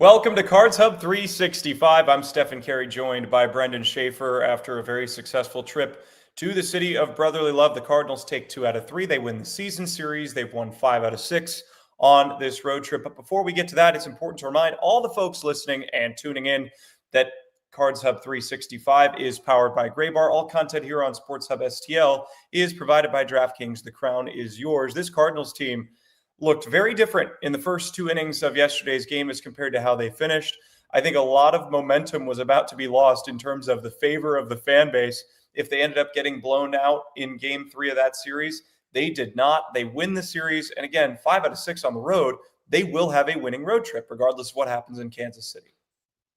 Welcome to Cards Hub 365. I'm Stefan, Caray, joined by Brenden, Schaeffer. After a very successful trip to the city of brotherly love, the Cardinals take 2 out of 3. They win the season series. They've won 5 out of 6 on this road trip. But before we get to that, it's important to remind all the folks listening and tuning in that Cards Hub 365 is powered by Graybar. All content here on Sports Hub STL is provided by DraftKings. The crown is yours. This Cardinals team looked very different in the first 2 innings of yesterday's game as compared to how they finished. I think a lot of momentum was about to be lost in terms of the favor of the fan base if they ended up getting blown out in game 3 of that series. They did not. They win the series. And again, 5 out of 6 on the road. They will have a winning road trip, regardless of what happens in Kansas City.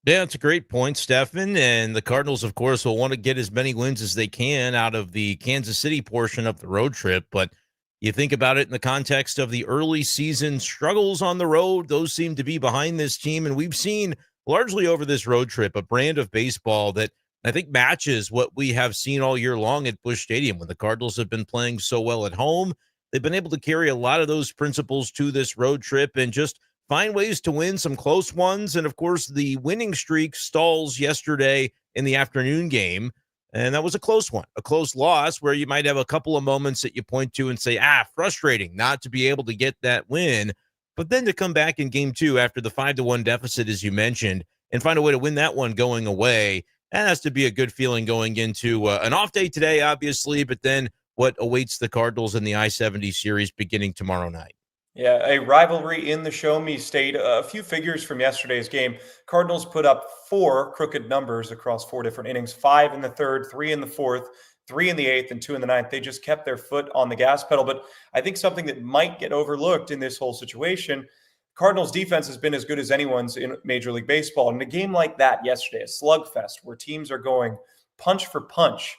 Yeah, that's a great point, Stefan. And the Cardinals, of course, will want to get as many wins as they can out of the Kansas City portion of the road trip. But you think about it in the context of the early season struggles on the road, those seem to be behind this team. And we've seen largely over this road trip a brand of baseball that I think matches what we have seen all year long at Busch Stadium. When the Cardinals have been playing so well at home, they've been able to carry a lot of those principles to this road trip and just find ways to win some close ones. And of course, the winning streak stalls yesterday in the afternoon game. And that was a close one, a close loss where you might have a couple of moments that you point to and say, frustrating not to be able to get that win. But then to come back in game 2 after the 5-1 deficit, as you mentioned, and find a way to win that one going away, that has to be a good feeling going into an off day today, obviously, but then what awaits the Cardinals in the I-70 series beginning tomorrow night. Yeah, a rivalry in the Show Me State. A few figures from yesterday's game. Cardinals put up 4 crooked numbers across 4 different innings, 5 in the third, 3 in the fourth, 3 in the eighth, and 2 in the ninth. They just kept their foot on the gas pedal. But I think something that might get overlooked in this whole situation, Cardinals defense has been as good as anyone's in Major League Baseball. And in a game like that yesterday, a slugfest where teams are going punch for punch,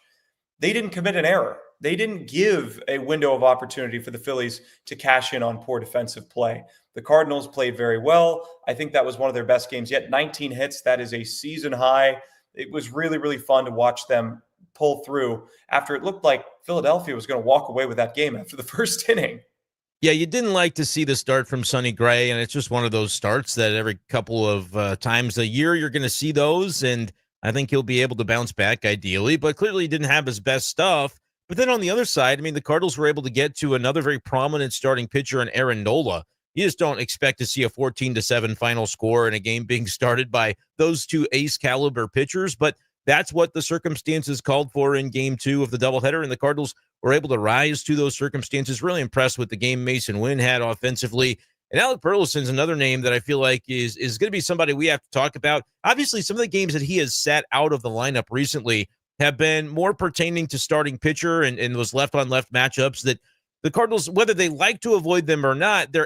they didn't commit an error. They didn't give a window of opportunity for the Phillies to cash in on poor defensive play. The Cardinals played very well. I think that was one of their best games yet. 19 hits. That is a season high. It was really, really fun to watch them pull through after it looked like Philadelphia was going to walk away with that game after the first inning. Yeah, you didn't like to see the start from Sonny Gray, and it's just one of those starts that every couple of times a year you're going to see those, and I think he'll be able to bounce back ideally, but clearly he didn't have his best stuff. But then on the other side, I mean, the Cardinals were able to get to another very prominent starting pitcher in Aaron Nola. You just don't expect to see a 14-7 final score in a game being started by those 2 ace caliber pitchers, but that's what the circumstances called for in game 2 of the doubleheader, and the Cardinals were able to rise to those circumstances. Really impressed with the game Mason Wynn had offensively. And Alec Burleson's another name that I feel like is going to be somebody we have to talk about. Obviously, some of the games that he has sat out of the lineup recently have been more pertaining to starting pitcher and those left-on-left matchups that the Cardinals, whether they like to avoid them or not, they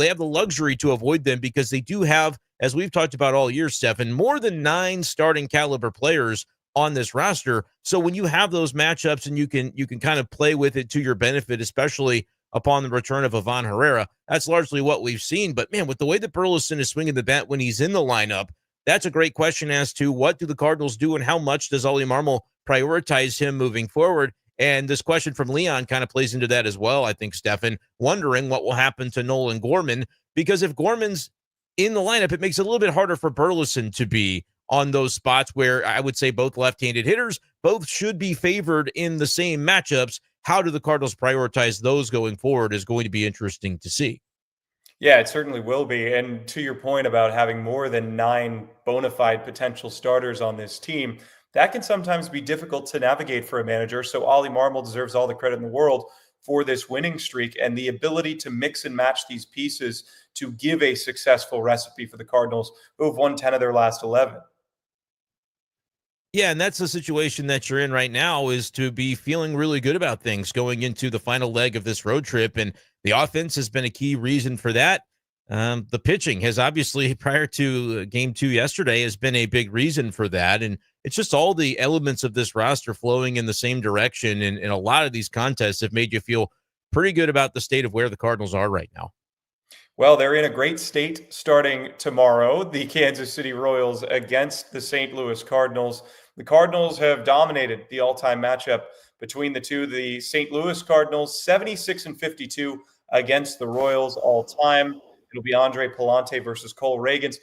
have the luxury to avoid them because they do have, as we've talked about all year, Stefan, more than 9 starting caliber players on this roster. So when you have those matchups and you can kind of play with it to your benefit, especially upon the return of Ivan Herrera, that's largely what we've seen. But man, with the way that Burleson is swinging the bat when he's in the lineup, that's a great question as to what do the Cardinals do and how much does Ollie Marmol prioritize him moving forward? And this question from Leon kind of plays into that as well, I think, Stefan, wondering what will happen to Nolan Gorman, because if Gorman's in the lineup, it makes it a little bit harder for Burleson to be on those spots where I would say both left-handed hitters, both should be favored in the same matchups. How do the Cardinals prioritize those going forward is going to be interesting to see. Yeah, it certainly will be. And to your point about having more than 9 bona fide potential starters on this team, that can sometimes be difficult to navigate for a manager. So Ollie Marmol deserves all the credit in the world for this winning streak and the ability to mix and match these pieces to give a successful recipe for the Cardinals, who have won 10 of their last 11. Yeah, and that's the situation that you're in right now, is to be feeling really good about things going into the final leg of this road trip. And the offense has been a key reason for that. The pitching has obviously, prior to game 2 yesterday, has been a big reason for that. And it's just all the elements of this roster flowing in the same direction. And a lot of these contests have made you feel pretty good about the state of where the Cardinals are right now. Well, they're in a great state starting tomorrow. The Kansas City Royals against the St. Louis Cardinals. The Cardinals have dominated the all-time matchup between the two. The St. Louis Cardinals, 76-52 against the Royals all-time. It'll be Andre Palante versus Cole Ragans.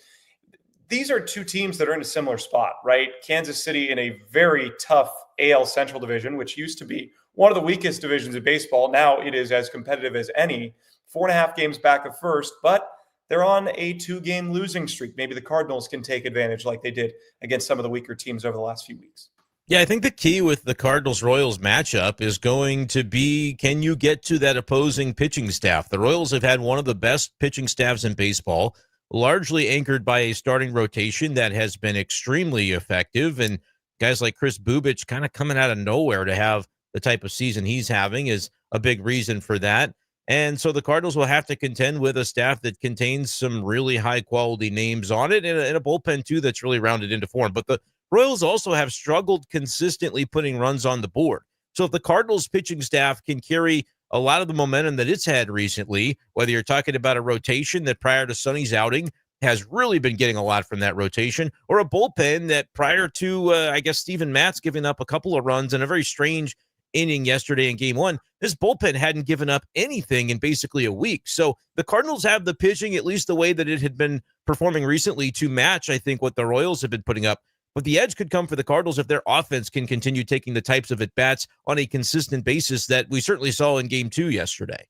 these are two teams that are in a similar spot, right? Kansas City in a very tough AL Central division, which used to be one of the weakest divisions in baseball. Now it is as competitive as any. 4.5 games back of first, but they're on a 2-game losing streak. Maybe the Cardinals can take advantage like they did against some of the weaker teams over the last few weeks. Yeah, I think the key with the Cardinals-Royals matchup is going to be, can you get to that opposing pitching staff? The Royals have had one of the best pitching staffs in baseball, largely anchored by a starting rotation that has been extremely effective, and guys like Chris Bubich kind of coming out of nowhere to have the type of season he's having is a big reason for that. And so the Cardinals will have to contend with a staff that contains some really high-quality names on it, and a bullpen, too, that's really rounded into form. But the Royals also have struggled consistently putting runs on the board. So if the Cardinals pitching staff can carry a lot of the momentum that it's had recently, whether you're talking about a rotation that prior to Sonny's outing has really been getting a lot from that rotation, or a bullpen that prior to, Steven Matz giving up a couple of runs in a very strange inning yesterday in game one, this bullpen hadn't given up anything in basically a week. So the Cardinals have the pitching, at least the way that it had been performing recently, to match, I think, what the Royals have been putting up. But the edge could come for the Cardinals if their offense can continue taking the types of at-bats on a consistent basis that we certainly saw in Game 2 yesterday.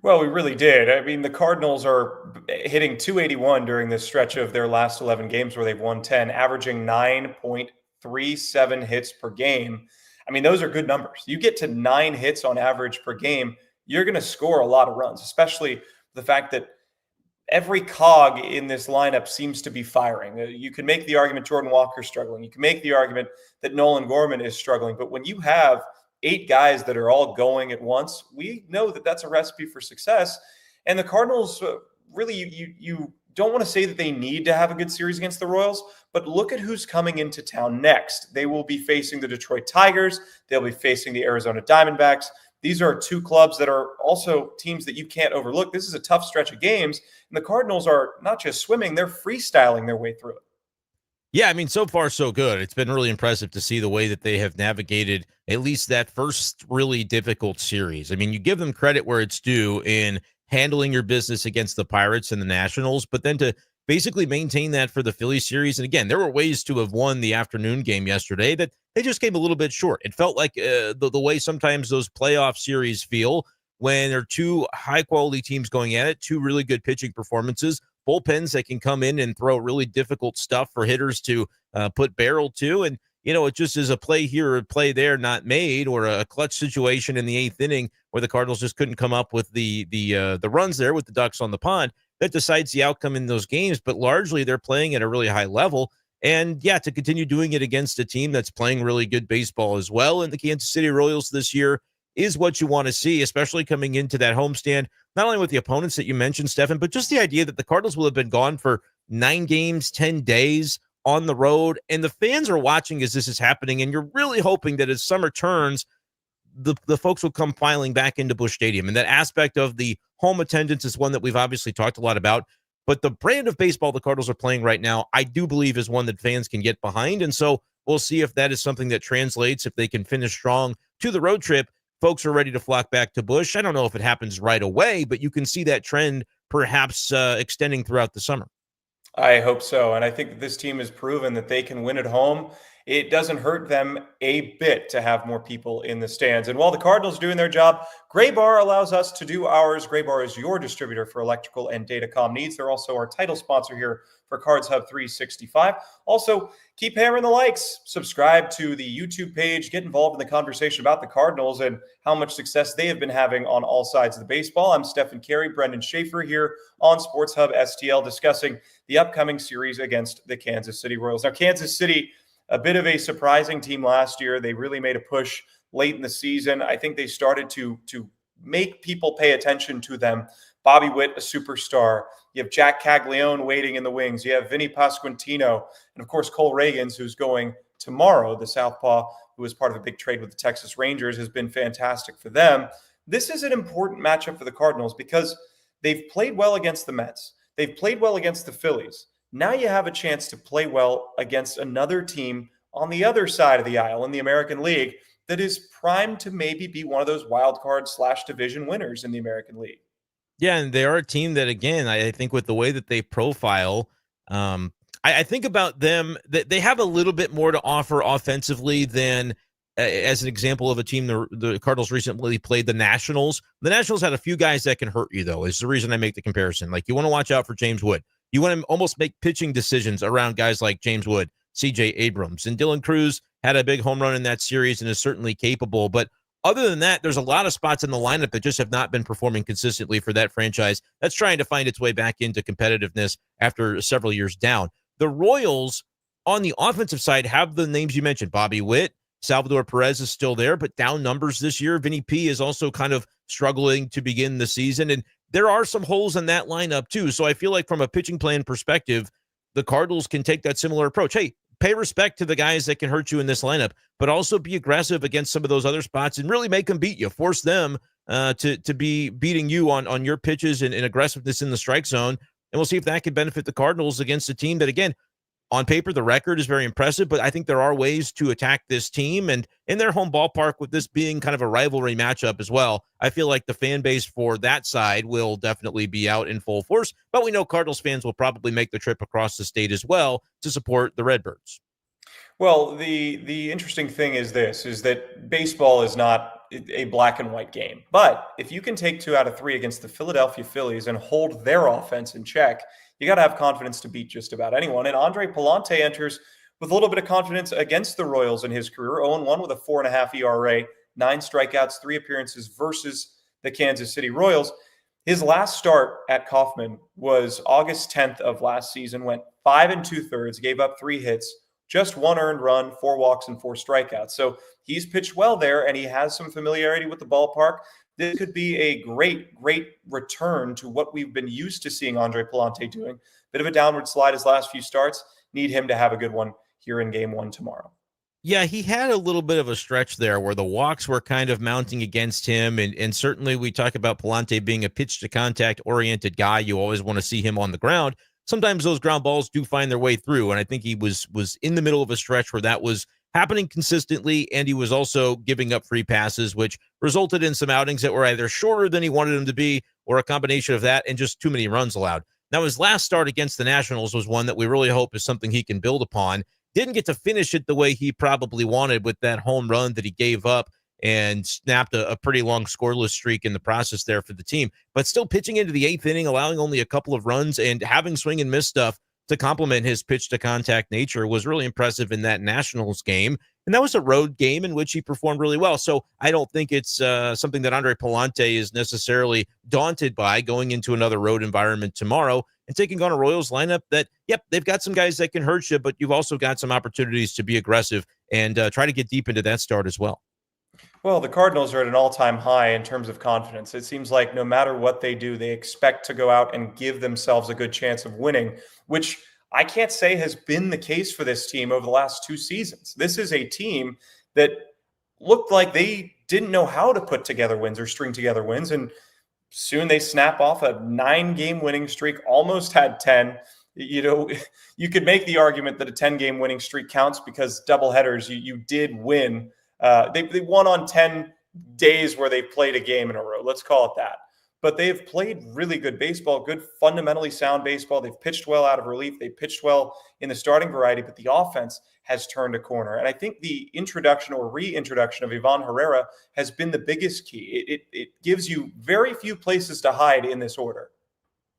Well, we really did. I mean, the Cardinals are hitting 281 during this stretch of their last 11 games where they've won 10, averaging 9.37 hits per game. I mean, those are good numbers. You get to 9 hits on average per game, you're going to score a lot of runs, especially the fact that every cog in this lineup seems to be firing. You can make the argument Jordan Walker's struggling. You can make the argument that Nolan Gorman is struggling. But when you have 8 guys that are all going at once, we know that that's a recipe for success. And the Cardinals, really, you don't want to say that they need to have a good series against the Royals, but look at who's coming into town next. They will be facing the Detroit Tigers. They'll be facing the Arizona Diamondbacks. These are 2 clubs that are also teams that you can't overlook. This is a tough stretch of games, and the Cardinals are not just swimming, they're freestyling their way through it. Yeah, I mean, so far so good. It's been really impressive to see the way that they have navigated at least that first really difficult series. I mean, you give them credit where it's due in handling your business against the Pirates and the Nationals, but then to basically maintain that for the Philly series. And again, there were ways to have won the afternoon game yesterday that they just came a little bit short. It felt like the way sometimes those playoff series feel when there are 2 high-quality teams going at it, 2 really good pitching performances, bullpens that can come in and throw really difficult stuff for hitters to put barrel to. And, it just is a play here or a play there not made, or a clutch situation in the 8th inning where the Cardinals just couldn't come up with the runs there with the Ducks on the pond that decides the outcome in those games. But largely they're playing at a really high level. And yeah, to continue doing it against a team that's playing really good baseball as well, and the Kansas City Royals this year is what you want to see, especially coming into that homestand, not only with the opponents that you mentioned, Stefan, but just the idea that the Cardinals will have been gone for 9 games, 10 days on the road, and the fans are watching as this is happening, and you're really hoping that as summer turns, the folks will come filing back into Busch Stadium. And that aspect of the home attendance is one that we've obviously talked a lot about. But the brand of baseball the Cardinals are playing right now, I do believe is one that fans can get behind. And so we'll see if that is something that translates, if they can finish strong to the road trip. Folks are ready to flock back to Busch. I don't know if it happens right away, but you can see that trend perhaps extending throughout the summer. I hope so. And I think that this team has proven that they can win at home. It doesn't hurt them a bit to have more people in the stands. And while the Cardinals are doing their job, Gray Bar allows us to do ours. Gray Bar is your distributor for electrical and datacom needs. They're also our title sponsor here for Cards Hub 365. Also, keep hammering the likes. Subscribe to the YouTube page. Get involved in the conversation about the Cardinals and how much success they have been having on all sides of the baseball. I'm Stefan Caray, Brenden Schaeffer here on Sports Hub STL discussing the upcoming series against the Kansas City Royals. Now, Kansas City, a bit of a surprising team last year. They really made a push late in the season. I think they started to make people pay attention to them. Bobby Witt, a superstar. You have Jack Caglione waiting in the wings. You have Vinny Pasquantino. And, of course, Cole Reagans, who's going tomorrow, the southpaw, who was part of a big trade with the Texas Rangers, has been fantastic for them. This is an important matchup for the Cardinals because they've played well against the Mets. They've played well against the Phillies. Now you have a chance to play well against another team on the other side of the aisle in the American League that is primed to maybe be one of those wild card / division winners in the American League. Yeah, and they are a team that, again, I think with the way that they profile, I think about them that they have a little bit more to offer offensively than, as an example of a team, the Cardinals recently played the Nationals. The Nationals had a few guys that can hurt you, though, is the reason I make the comparison. Like, you want to watch out for James Wood. You want to almost make pitching decisions around guys like James Wood, C.J. Abrams, and Dylan Cruz had a big home run in that series and is certainly capable. But other than that, there's a lot of spots in the lineup that just have not been performing consistently for that franchise that's trying to find its way back into competitiveness after several years down. The Royals, on the offensive side, have the names you mentioned. Bobby Witt, Salvador Perez is still there, but down numbers this year. Vinny P is also kind of struggling to begin the season, and there are some holes in that lineup too. So I feel like from a pitching plan perspective, the Cardinals can take that similar approach. Hey, pay respect to the guys that can hurt you in this lineup, but also be aggressive against some of those other spots and really make them beat you. Force them to be beating you on your pitches and aggressiveness in the strike zone. And we'll see if that can benefit the Cardinals against a team that, again, on paper, the record is very impressive, but I think there are ways to attack this team. And in their home ballpark, with this being kind of a rivalry matchup as well, I feel like the fan base for that side will definitely be out in full force. But we know Cardinals fans will probably make the trip across the state as well to support the Redbirds. Well, the interesting thing is this, is that baseball is not a black and white game. But if you can take 2 out of 3 against the Philadelphia Phillies and hold their offense in check, you got to have confidence to beat just about anyone. And Andre Pallante enters with a little bit of confidence against the Royals in his career. 0-1 with a 4.5 ERA, 9 strikeouts, 3 appearances versus the Kansas City Royals. His last start at Kauffman was August 10th of last season, went 5 2/3, gave up 3 hits, just 1 earned run, 4 walks, and 4 strikeouts. So he's pitched well there, and he has some familiarity with the ballpark. This could be a great, great return to what we've been used to seeing Andre Pallante doing. Bit of a downward slide his last few starts. Need him to have a good one here in game 1 tomorrow. Yeah, he had a little bit of a stretch there where the walks were kind of mounting against him. And certainly we talk about Pallante being a pitch-to-contact oriented guy. You always want to see him on the ground. Sometimes those ground balls do find their way through. And I think he was in the middle of a stretch where that was happening consistently, and he was also giving up free passes, which resulted in some outings that were either shorter than he wanted them to be or a combination of that and just too many runs allowed. Now, his last start against the Nationals was one that we really hope is something he can build upon. Didn't get to finish it the way he probably wanted with that home run that he gave up and snapped a pretty long scoreless streak in the process there for the team. But still pitching into the 8th inning, allowing only a couple of runs and having swing and miss stuff to complement his pitch-to-contact nature was really impressive in that Nationals game. And that was a road game in which he performed really well. So I don't think it's something that Andre Pallante is necessarily daunted by going into another road environment tomorrow and taking on a Royals lineup that, yep, they've got some guys that can hurt you, but you've also got some opportunities to be aggressive and try to get deep into that start as well. Well, the Cardinals are at an all-time high in terms of confidence. It seems like no matter what they do, they expect to go out and give themselves a good chance of winning, which I can't say has been the case for this team over the last 2 seasons. This is a team that looked like they didn't know how to put together wins or string together wins, and soon they snap off a 9-game winning streak, almost had 10. You know, you could make the argument that a 10-game winning streak counts because doubleheaders, you did win. They won on 10 days where they played a game in a row. Let's call it that. But they've played really good baseball, good, fundamentally sound baseball. They've pitched well out of relief. They pitched well in the starting variety, but the offense has turned a corner. And I think the introduction or reintroduction of Ivan Herrera has been the biggest key. It gives you very few places to hide in this order.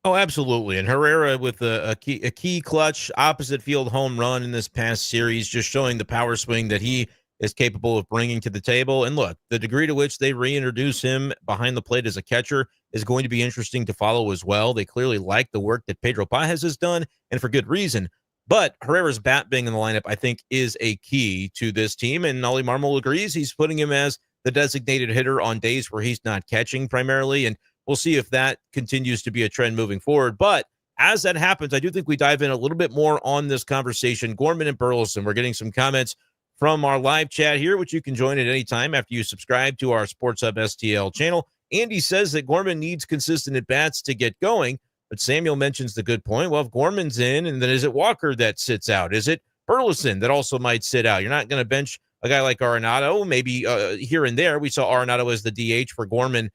Oh, absolutely. And Herrera with a key clutch opposite field home run in this past series, just showing the power swing that he is capable of bringing to the table. And look, the degree to which they reintroduce him behind the plate as a catcher is going to be interesting to follow as well. They clearly like the work that Pedro Pages has done, and for good reason. But Herrera's bat being in the lineup, I think, is a key to this team. And Ollie Marmol agrees. He's putting him as the designated hitter on days where he's not catching primarily. And we'll see if that continues to be a trend moving forward. But as that happens, I do think we dive in a little bit more on this conversation. Gorman and Burleson, we're getting some comments from our live chat here, which you can join at any time after you subscribe to our Sports Hub STL channel. Andy says that Gorman needs consistent at-bats to get going, but Samuel mentions the good point. Well, if Gorman's in, and then is it Walker that sits out? Is it Burleson that also might sit out? You're not going to bench a guy like Arenado, maybe here and there. We saw Arenado as the DH for Gorman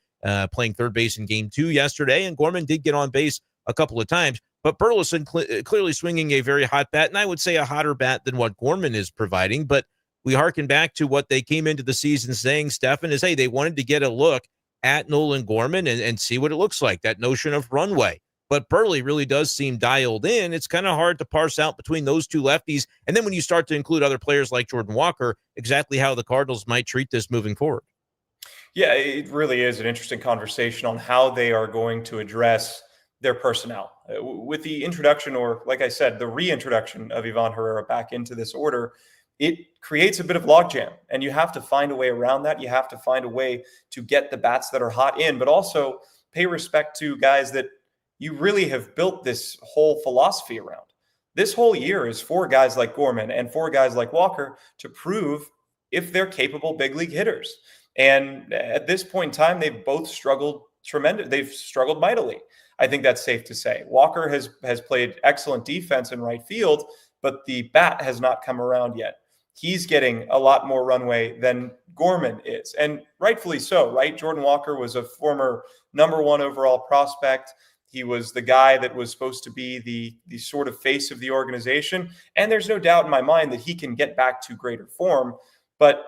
playing third base in Game 2 yesterday, and Gorman did get on base a couple of times. But Burleson clearly swinging a very hot bat, and I would say a hotter bat than what Gorman is providing. But we harken back to what they came into the season saying, Stefan, is, hey, they wanted to get a look at Nolan Gorman and see what it looks like, that notion of runway. But Burley really does seem dialed in. It's kind of hard to parse out between those two lefties. And then when you start to include other players like Jordan Walker, exactly how the Cardinals might treat this moving forward. Yeah, it really is an interesting conversation on how they are going to address their personnel. With the introduction, or like I said, the reintroduction of Ivan Herrera back into this order, it creates a bit of logjam, and you have to find a way around that. You have to find a way to get the bats that are hot in, but also pay respect to guys that you really have built this whole philosophy around. This whole year is for guys like Gorman and for guys like Walker to prove if they're capable big league hitters. And at this point in time, they've both struggled tremendous. They've struggled mightily. I think that's safe to say. Walker has played excellent defense in right field, but the bat has not come around yet. He's getting a lot more runway than Gorman is, and rightfully so, right? Jordan Walker was a former #1 overall prospect. He was the guy that was supposed to be the sort of face of the organization, and there's no doubt in my mind that he can get back to greater form. But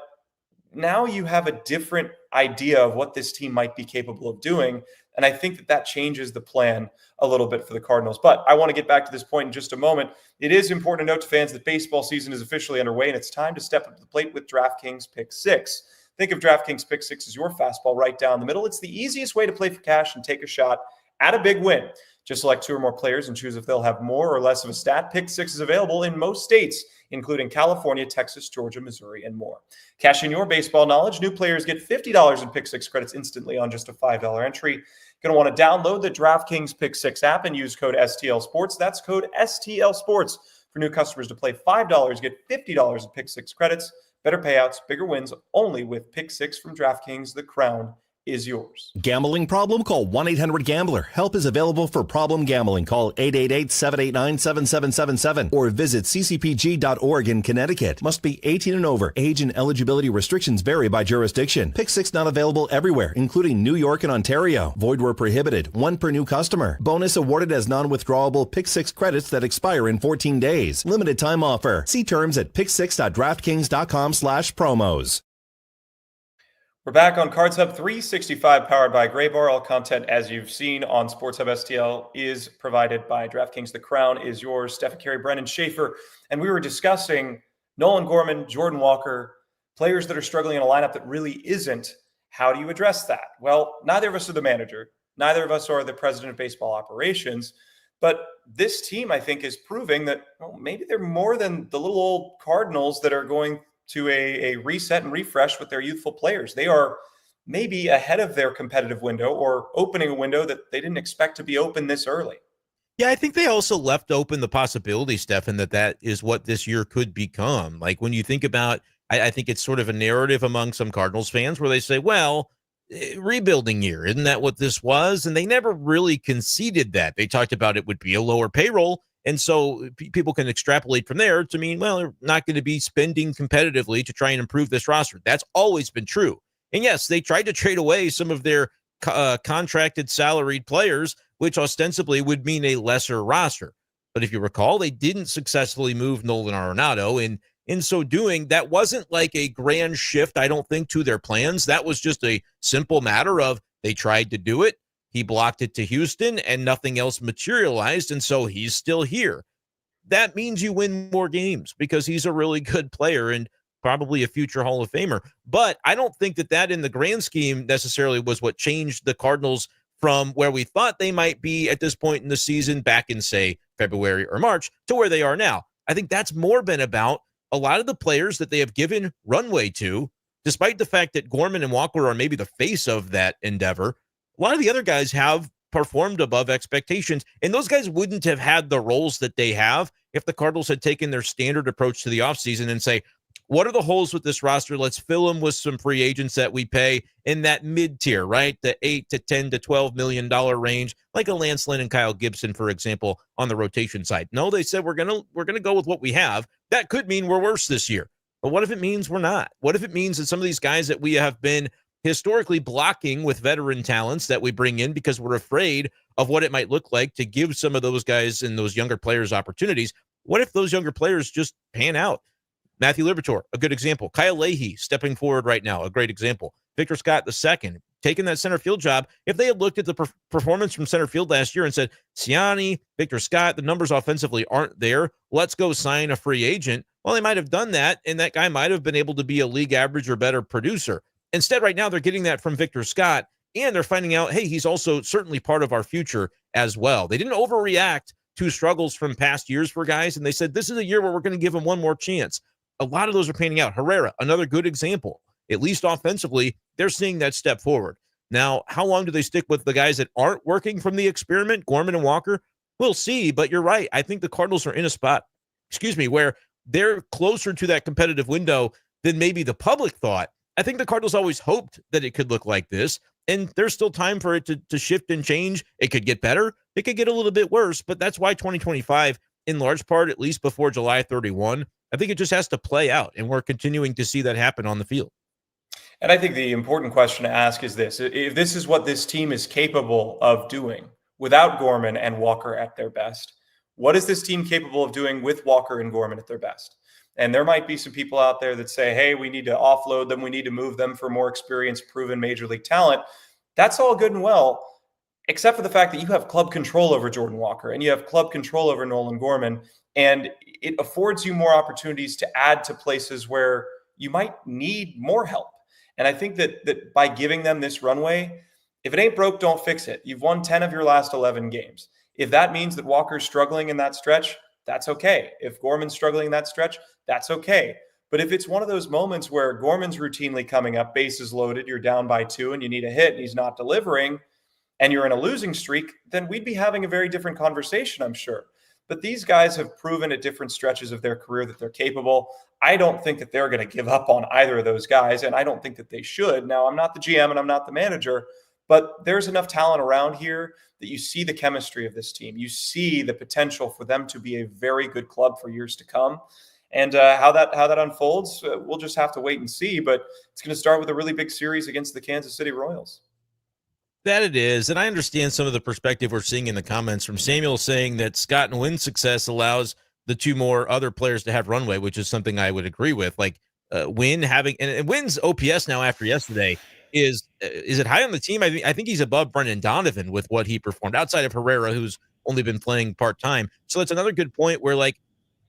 now you have a different idea of what this team might be capable of doing. And I think that changes the plan a little bit for the Cardinals. But I want to get back to this point in just a moment. It is important to note to fans that baseball season is officially underway, and it's time to step up to the plate with DraftKings Pick 6. Think of DraftKings Pick 6 as your fastball right down the middle. It's the easiest way to play for cash and take a shot at a big win. Just select 2 or more players and choose if they'll have more or less of a stat. Pick 6 is available in most states, including California, Texas, Georgia, Missouri, and more. Cash in your baseball knowledge. New players get $50 in Pick 6 credits instantly on just a $5 entry. Going to want to download the DraftKings Pick 6 app and use code STL Sports. That's code STL Sports for new customers to play $5, get $50 in Pick 6 credits. Better payouts, bigger wins, only with Pick 6 from DraftKings. The crown is yours. Gambling problem? Call 1-800-GAMBLER. Help is available for problem gambling. Call 888-789-7777 or visit ccpg.org in Connecticut. Must be 18 and over. Age and eligibility restrictions vary by jurisdiction. Pick 6 not available everywhere, including New York and Ontario. Void where prohibited. 1 per new customer. Bonus awarded as non-withdrawable Pick 6 credits that expire in 14 days. Limited time offer. See terms at pick6.draftkings.com/promos. We're back on Cards Hub 365, powered by Gray Bar. All content, as you've seen on Sports Hub STL, is provided by DraftKings. The crown is yours. Stefan, Caray, Brenden, Schaeffer. And we were discussing Nolan Gorman, Jordan Walker, players that are struggling in a lineup that really isn't. How do you address that? Well, neither of us are the manager. Neither of us are the president of baseball operations. But this team, I think, is proving that maybe they're more than the little old Cardinals that are going to a reset and refresh with their youthful players. They are maybe ahead of their competitive window, or opening a window that they didn't expect to be open this early. Yeah, I think they also left open the possibility, Stefan, that is what this year could become. Like when you think about, I think it's sort of a narrative among some Cardinals fans where they say, well, rebuilding year, isn't that what this was? And they never really conceded that. They talked about it would be a lower payroll. And so people can extrapolate from there to mean, well, they're not going to be spending competitively to try and improve this roster. That's always been true. And yes, they tried to trade away some of their contracted salaried players, which ostensibly would mean a lesser roster. But if you recall, they didn't successfully move Nolan Arenado. And in so doing, that wasn't like a grand shift, I don't think, to their plans. That was just a simple matter of they tried to do it. He blocked it to Houston and nothing else materialized. And so he's still here. That means you win more games because he's a really good player and probably a future Hall of Famer. But I don't think that in the grand scheme necessarily was what changed the Cardinals from where we thought they might be at this point in the season back in, say, February or March to where they are now. I think that's more been about a lot of the players that they have given runway to, despite the fact that Gorman and Walker are maybe the face of that endeavor. A lot of the other guys have performed above expectations, and those guys wouldn't have had the roles that they have if the Cardinals had taken their standard approach to the offseason and say, what are the holes with this roster? Let's fill them with some free agents that we pay in that mid-tier, right? The $8 to $10 to $12 million range, like a Lance Lynn and Kyle Gibson, for example, on the rotation side. No, they said we're gonna go with what we have. That could mean we're worse this year. But what if it means we're not? What if it means that some of these guys that we have been historically blocking with veteran talents that we bring in because we're afraid of what it might look like to give some of those guys and those younger players opportunities. What if those younger players just pan out? Matthew Liberatore, a good example. Kyle Leahy stepping forward right now, a great example. Victor Scott II taking that center field job. If they had looked at the performance from center field last year and said, Siani, Victor Scott, the numbers offensively aren't there, let's go sign a free agent. Well, they might have done that, and that guy might have been able to be a league average or better producer. Instead, right now, they're getting that from Victor Scott, and they're finding out, hey, he's also certainly part of our future as well. They didn't overreact to struggles from past years for guys, and they said, this is a year where we're going to give him one more chance. A lot of those are panning out. Herrera, another good example. At least offensively, they're seeing that step forward. Now, how long do they stick with the guys that aren't working from the experiment, Gorman and Walker? We'll see, but you're right. I think the Cardinals are in a spot, where they're closer to that competitive window than maybe the public thought. I think the Cardinals always hoped that it could look like this, and there's still time for it to shift and change. It could get better. It could get a little bit worse, but that's why 2025, in large part, at least before July 31, I think it just has to play out, and we're continuing to see that happen on the field. And I think the important question to ask is this: if this is what this team is capable of doing without Gorman and Walker at their best, what is this team capable of doing with Walker and Gorman at their best? And there might be some people out there that say, hey, we need to offload them. We need to move them for more experienced, proven major league talent. That's all good and well, except for the fact that you have club control over Jordan Walker and you have club control over Nolan Gorman. And it affords you more opportunities to add to places where you might need more help. And I think that by giving them this runway, if it ain't broke, don't fix it. You've won 10 of your last 11 games. If that means that Walker's struggling in that stretch, that's okay. If Gorman's struggling in that stretch, that's okay. But if it's one of those moments where Gorman's routinely coming up, bases loaded, you're down by 2 and you need a hit and he's not delivering, and you're in a losing streak, then we'd be having a very different conversation, I'm sure. But these guys have proven at different stretches of their career that they're capable. I don't think that they're going to give up on either of those guys, and I don't think that they should. Now, I'm not the GM and I'm not the manager, but there's enough talent around here that you see the chemistry of this team. You see the potential for them to be a very good club for years to come. And how that unfolds, we'll just have to wait and see. But it's going to start with a really big series against the Kansas City Royals. That it is, and I understand some of the perspective we're seeing in the comments from Samuel saying that Scott and Wynn's success allows the two more other players to have runway, which is something I would agree with. Like Wynn having, and Wynn's OPS now after yesterday is it high on the team? I think he's above Brenden Donovan with what he performed outside of Herrera, who's only been playing part-time. So that's another good point where, like,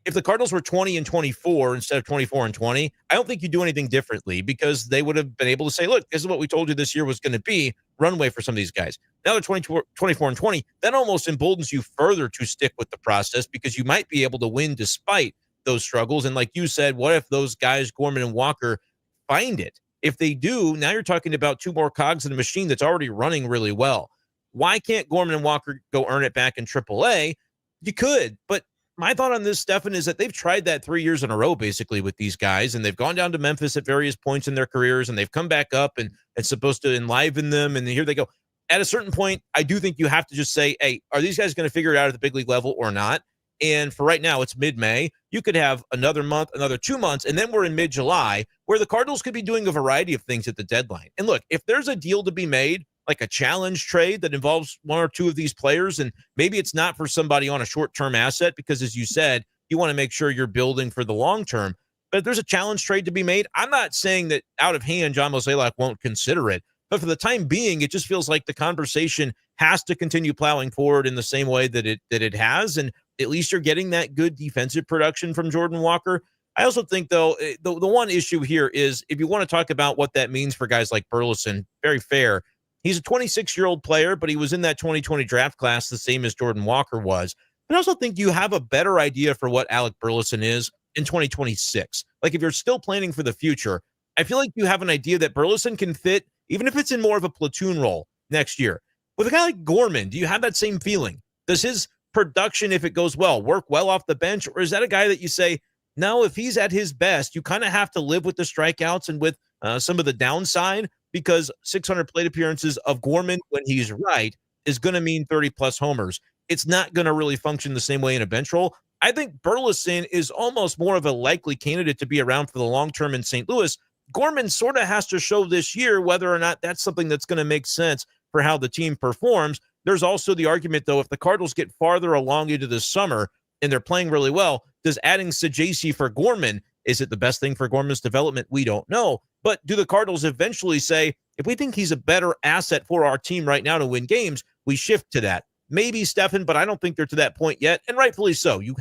if the Cardinals were 20-24 instead of 24-20, I don't think you do anything differently because they would have been able to say, look, this is what we told you this year was going to be, runway for some of these guys. Now they're 24-20. That almost emboldens you further to stick with the process because you might be able to win despite those struggles. And like you said, what if those guys, Gorman and Walker, find it? If they do, now you're talking about two more cogs in a machine that's already running really well. Why can't Gorman and Walker go earn it back in AAA? You could, but my thought on this, Stefan, is that they've tried that 3 years in a row, basically, with these guys, and they've gone down to Memphis at various points in their careers, and they've come back up, and it's supposed to enliven them, and here they go. At a certain point, I do think you have to just say, hey, are these guys going to figure it out at the big league level or not? And for right now, it's mid-May. You could have another month, another 2 months, and then we're in mid-July, where the Cardinals could be doing a variety of things at the deadline. And look, if there's a deal to be made, like a challenge trade that involves one or two of these players, and maybe it's not for somebody on a short-term asset because, as you said, you want to make sure you're building for the long term. But if there's a challenge trade to be made, I'm not saying that out of hand John Mozeliak won't consider it. But for the time being, it just feels like the conversation has to continue plowing forward in the same way that it has. And at least you're getting that good defensive production from Jordan Walker. I also think, though, the one issue here is if you want to talk about what that means for guys like Burleson, very fair. He's a 26-year-old player, but he was in that 2020 draft class the same as Jordan Walker was. But I also think you have a better idea for what Alec Burleson is in 2026. Like, if you're still planning for the future, I feel like you have an idea that Burleson can fit, even if it's in more of a platoon role next year. With a guy like Gorman, do you have that same feeling? Does his production, if it goes well, work well off the bench? Or is that a guy that you say, no, if he's at his best, you kind of have to live with the strikeouts and with some of the downside? Because 600 plate appearances of Gorman when he's right is going to mean 30-plus homers. It's not going to really function the same way in a bench role. I think Burleson is almost more of a likely candidate to be around for the long term in St. Louis. Gorman sort of has to show this year whether or not that's something that's going to make sense for how the team performs. There's also the argument, though, if the Cardinals get farther along into the summer and they're playing really well, does adding Sajaci for Gorman, is it the best thing for Gorman's development? We don't know. But do the Cardinals eventually say, if we think he's a better asset for our team right now to win games, we shift to that? Maybe, Stefan, but I don't think they're to that point yet, and rightfully so. You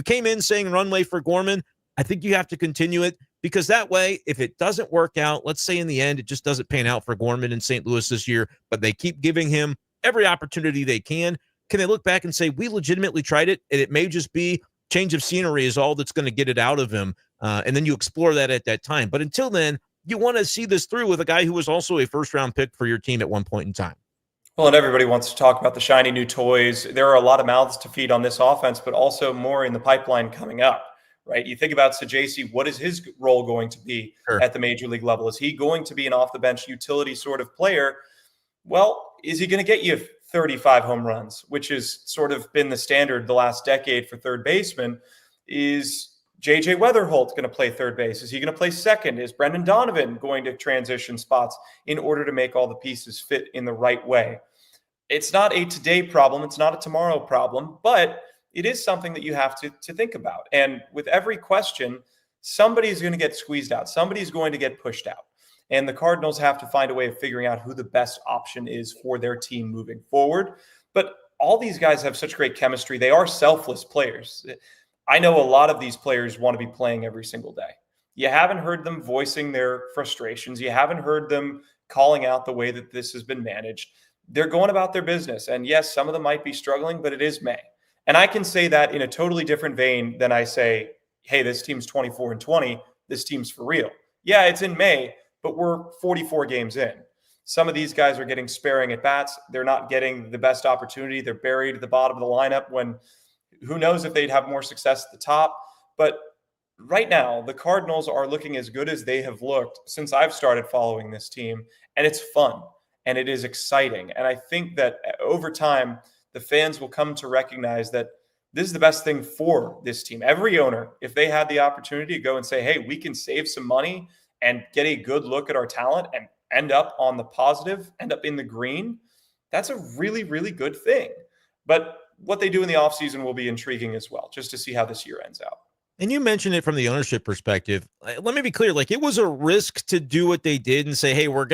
came in saying runway for Gorman. I think you have to continue it, because that way, if it doesn't work out, let's say in the end it just doesn't pan out for Gorman in St. Louis this year, but they keep giving him every opportunity they can they look back and say, we legitimately tried it, and it may just be change of scenery is all that's going to get it out of him, and then you explore that at that time. But until then, you want to see this through with a guy who was also a first-round pick for your team at one point in time. Well, and everybody wants to talk about the shiny new toys. There are a lot of mouths to feed on this offense, but also more in the pipeline coming up, right? You think about Sajaci, what is his role going to be at the major league level? Is he going to be an off-the-bench utility sort of player? Well, is he going to get you 35 home runs, which has sort of been the standard the last decade for third baseman? Is J.J. Weatherholt going to play third base? Is he going to play second? Is Brenden Donovan going to transition spots in order to make all the pieces fit in the right way? It's not a today problem. It's not a tomorrow problem, but it is something that you have to think about. And with every question, somebody's going to get squeezed out. Somebody's going to get pushed out. And the Cardinals have to find a way of figuring out who the best option is for their team moving forward. But all these guys have such great chemistry. They are selfless players. I know a lot of these players want to be playing every single day. You haven't heard them voicing their frustrations. You haven't heard them calling out the way that this has been managed. They're going about their business. And yes, some of them might be struggling, but it is May. And I can say that in a totally different vein than I say, hey, this team's 24-20. This team's for real. Yeah, it's in May, but we're 44 games in. Some of these guys are getting sparing at bats. They're not getting the best opportunity. They're buried at the bottom of the lineup when who knows if they'd have more success at the top. But right now, the Cardinals are looking as good as they have looked since I've started following this team. And it's fun and it is exciting. And I think that over time, the fans will come to recognize that this is the best thing for this team. Every owner, if they had the opportunity to go and say, hey, we can save some money and get a good look at our talent and end up on the positive, end up in the green, that's a really, really good thing. But what they do in the offseason will be intriguing as well, just to see how this year ends out. And you mentioned it from the ownership perspective. Let me be clear. Like, it was a risk to do what they did and say, hey, we're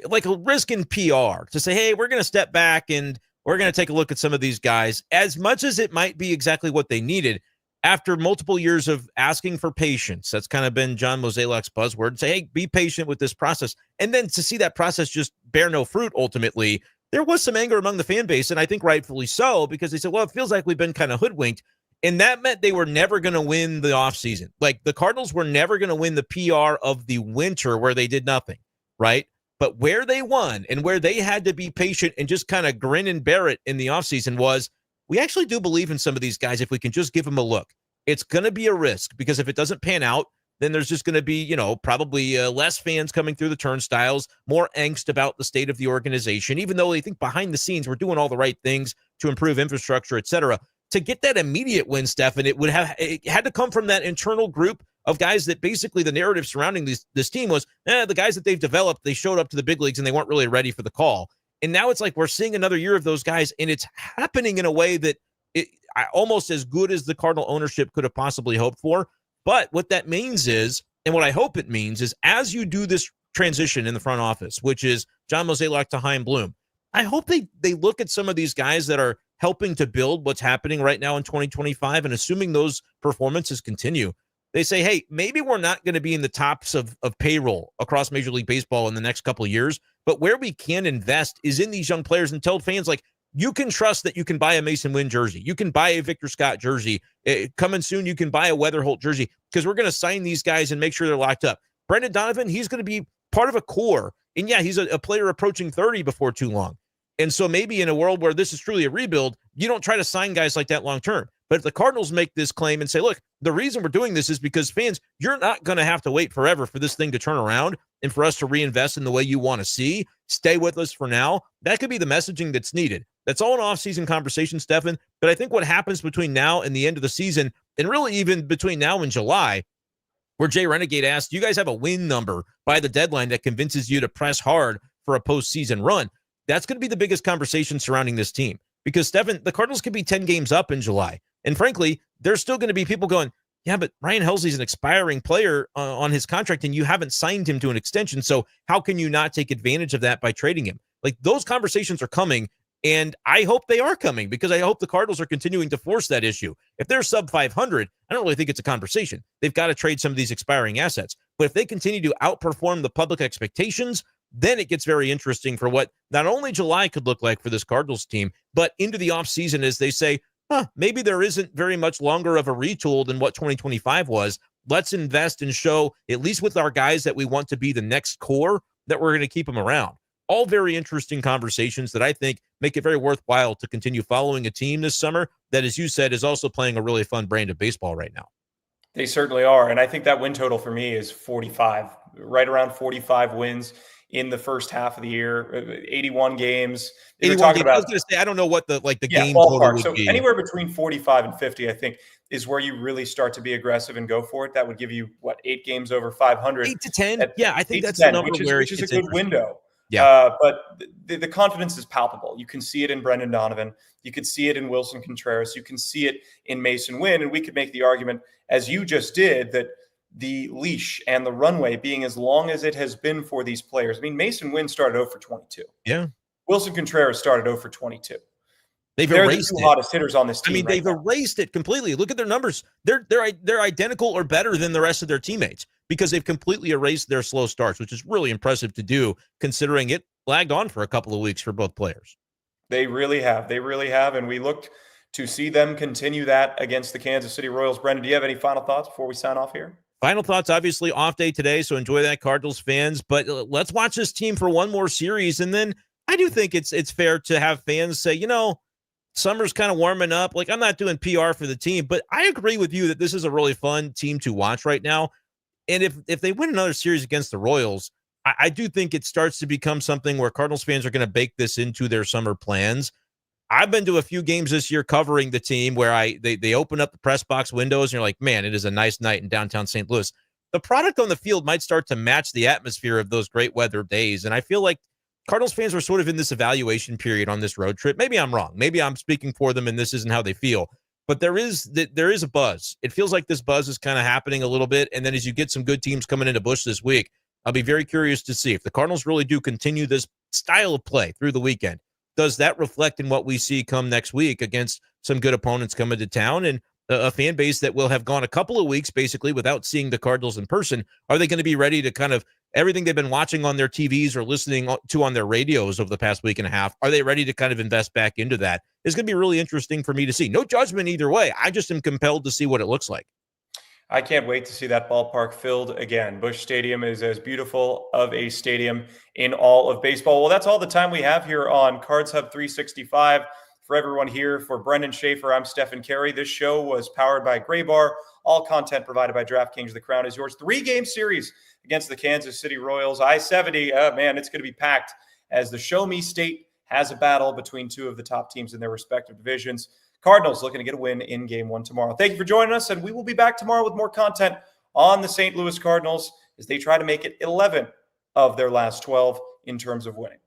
like a risk in PR to say, hey, we're going to step back and we're going to take a look at some of these guys, as much as it might be exactly what they needed. After multiple years of asking for patience, that's kind of been John Mozeliak's buzzword, say, hey, be patient with this process. And then to see that process just bear no fruit, ultimately, there was some anger among the fan base, and I think rightfully so, because they said, well, it feels like we've been kind of hoodwinked. And that meant they were never going to win the offseason. Like, the Cardinals were never going to win the PR of the winter where they did nothing, right? But where they won and where they had to be patient and just kind of grin and bear it in the offseason was, we actually do believe in some of these guys if we can just give them a look. It's going to be a risk, because if it doesn't pan out, then there's just going to be, probably less fans coming through the turnstiles, more angst about the state of the organization, even though they think behind the scenes we're doing all the right things to improve infrastructure, et cetera. To get that immediate win, Stefan, it had to come from that internal group of guys that basically the narrative surrounding this team was, the guys that they've developed, they showed up to the big leagues and they weren't really ready for the call. And now it's like we're seeing another year of those guys, and it's happening in a way that almost as good as the Cardinal ownership could have possibly hoped for. But what that means is, and what I hope it means is, as you do this transition in the front office, which is John Mozeliak to Chaim Bloom, I hope they look at some of these guys that are helping to build what's happening right now in 2025, and assuming those performances continue, they say, hey, maybe we're not going to be in the tops of payroll across Major League Baseball in the next couple of years, but where we can invest is in these young players, and tell fans, like, you can trust that you can buy a Mason Wynn jersey. You can buy a Victor Scott jersey. Coming soon, you can buy a Weatherholt jersey, because we're going to sign these guys and make sure they're locked up. Brenden Donovan, he's going to be part of a core. And yeah, he's a player approaching 30 before too long. And so maybe in a world where this is truly a rebuild, you don't try to sign guys like that long term. But if the Cardinals make this claim and say, look, the reason we're doing this is because, fans, you're not going to have to wait forever for this thing to turn around and for us to reinvest in the way you want to see. Stay with us for now. That could be the messaging that's needed. That's all an off-season conversation, Stefan. But I think what happens between now and the end of the season, and really even between now and July, where Jay Renegade asked, do you guys have a win number by the deadline that convinces you to press hard for a postseason run? That's going to be the biggest conversation surrounding this team. Because, Stefan, the Cardinals could be 10 games up in July. And frankly, there's still going to be people going, yeah, but Ryan Helsley's an expiring player on his contract, and you haven't signed him to an extension. So how can you not take advantage of that by trading him? Like, those conversations are coming, and I hope they are coming because I hope the Cardinals are continuing to force that issue. If they're sub 500, I don't really think it's a conversation. They've got to trade some of these expiring assets. But if they continue to outperform the public expectations, then it gets very interesting for what not only July could look like for this Cardinals team, but into the offseason as they say, maybe there isn't very much longer of a retool than what 2025 was. Let's invest and show, at least with our guys that we want to be the next core, that we're going to keep them around. All very interesting conversations that I think make it very worthwhile to continue following a team this summer that, as you said, is also playing a really fun brand of baseball right now. They certainly are. And I think that win total for me is 45, right around 45 wins in the first half of the year, 81 games. 81 games. I was going to say, I don't know what the game total would so be. Anywhere between 45 and 50, I think, is where you really start to be aggressive and go for it. That would give you, 8 games over 500? 8 to 10? Yeah, I think that's 10, the number which is a good window. Yeah. But the confidence is palpable. You can see it in Brendan Donovan. You could see it in Wilson Contreras. You can see it in Mason Wynn. And we could make the argument, as you just did, that the leash and the runway being as long as it has been for these players. I mean, Mason Wynn started 0 for 22. Yeah. Wilson Contreras started 0 for 22. They're erased the two hottest hitters on this team. I mean, they've erased it completely. Look at their numbers. They're identical or better than the rest of their teammates because they've completely erased their slow starts, which is really impressive to do considering it lagged on for a couple of weeks for both players. They really have. They really have. And we looked to see them continue that against the Kansas City Royals. Brenden, do you have any final thoughts before we sign off here? Final thoughts, obviously off day today, so enjoy that, Cardinals fans. But let's watch this team for one more series. And then I do think it's fair to have fans say, summer's kind of warming up. Like, I'm not doing PR for the team, but I agree with you that this is a really fun team to watch right now. And if they win another series against the Royals, I do think it starts to become something where Cardinals fans are going to bake this into their summer plans. I've been to a few games this year covering the team where they open up the press box windows and you're like, man, it is a nice night in downtown St. Louis. The product on the field might start to match the atmosphere of those great weather days. And I feel like Cardinals fans are sort of in this evaluation period on this road trip. Maybe I'm wrong. Maybe I'm speaking for them and this isn't how they feel. But there is a buzz. It feels like this buzz is kind of happening a little bit. And then as you get some good teams coming into Busch this week, I'll be very curious to see if the Cardinals really do continue this style of play through the weekend. Does that reflect in what we see come next week against some good opponents coming to town and a fan base that will have gone a couple of weeks basically without seeing the Cardinals in person? Are they going to be ready to kind of everything they've been watching on their TVs or listening to on their radios over the past week and a half? Are they ready to kind of invest back into that? It's going to be really interesting for me to see. No judgment either way. I just am compelled to see what it looks like. I can't wait to see that ballpark filled again. Busch Stadium is as beautiful of a stadium in all of baseball. Well, that's all the time we have here on Cards Hub 365. For everyone here, for Brenden Schaeffer, I'm Stefan Caray. This show was powered by Gray Bar. All content provided by DraftKings. The crown is yours. 3-game series against the Kansas City Royals. I-70, man, it's going to be packed as the Show Me State has a battle between two of the top teams in their respective divisions. Cardinals looking to get a win in Game 1 tomorrow. Thank you for joining us, and we will be back tomorrow with more content on the St. Louis Cardinals as they try to make it 11 of their last 12 in terms of winning.